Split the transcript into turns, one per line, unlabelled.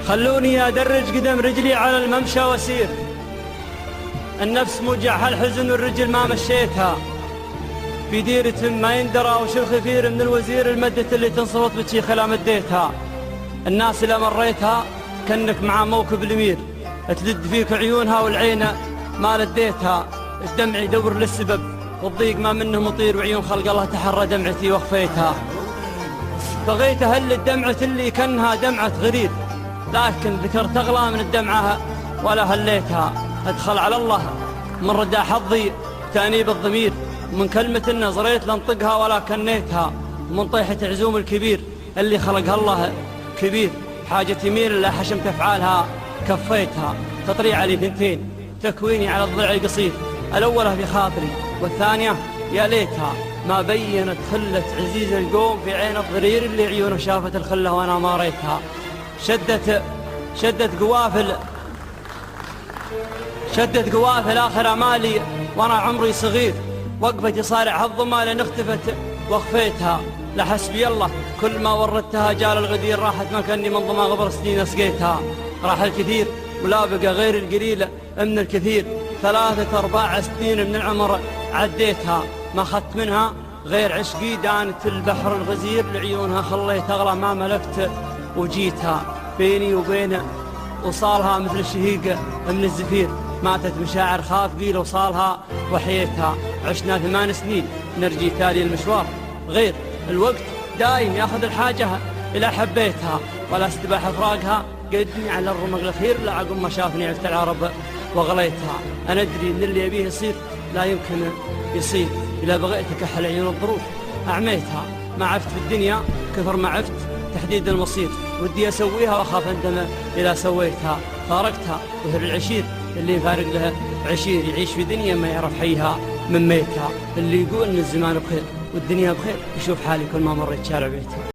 خلوني أدرج قدم رجلي على الممشى وأسير. النفس موجعها الحزن والرجل ما مشيتها، في ديرة ما يندرى وش الخفير من الوزير المدة اللي تنصفط بشيخ لا مديتها. الناس اللي مريتها كأنك مع موكب الأمير، تلد فيك عيونها والعين ما لديتها. الدمع يدور للسبب والضيق ما منه مطير، وعيون خلق الله تحرى دمعتي وخفيتها. بغيت أهل الدمعة اللي كانها دمعة غرير، لكن ذكرت أغلى من الدمعة ولا هليتها. أدخل على الله من ردى حظي تأنيب الضمير، ومن كلمة نظريت لانطقها ولا كنيتها. ومن طيحة عزوم الكبير اللي خلقها الله كبير، حاجة يميل إلا حشمت أفعالها كفيتها. تطريع علي ثنتين تكويني على الضلع القصير، الأولى في خاطري والثانية يا ليتها ما بينت خلة عزيز القوم في عين الضرير اللي عيونه شافت الخلة وأنا ما ريتها. شدت قوافل آخر أمالي وأنا عمري صغير، وقفتي صارع هالظما لأن اختفت وخفيتها. لحسبي الله كل ما وردتها جال الغدير، راحت ما كاني من ضما غبر سنين سقيتها. راح الكثير ولا بقى غير القليل من الكثير، 3-4 سنين من العمر عديتها، ما خدت منها غير عشقي دانت البحر الغزير، لعيونها خليت أغلى ما ملكت وجيتها. بيني وبين وصالها مثل الشهيق من الزفير، ماتت مشاعر خاف بي لو صالها وحيتها. عشنا 8 سنين نرجي تالي المشوار، غير الوقت دايم ياخذ الحاجة إلى حبيتها، ولا استباح فراقها قدني على الرمق الأخير، لا عقب ما شافني عفت العرب وغليتها. أنا أدري إن اللي يبيه يصير لا يمكن يصير، إذا بغيتك أحل عيون الظروف أعميتها. ما عفت في الدنيا كثر ما عفت تحديد المصير، ودي أسويها وأخاف أندم إذا سويتها. فارقتها وهر العشير اللي يفارق له عشير، يعيش في دنيا ما يعرف حيها من ميتها. اللي يقول إن الزمان بخير والدنيا بخير يشوف حالي كل ما مريت شارع بيتها.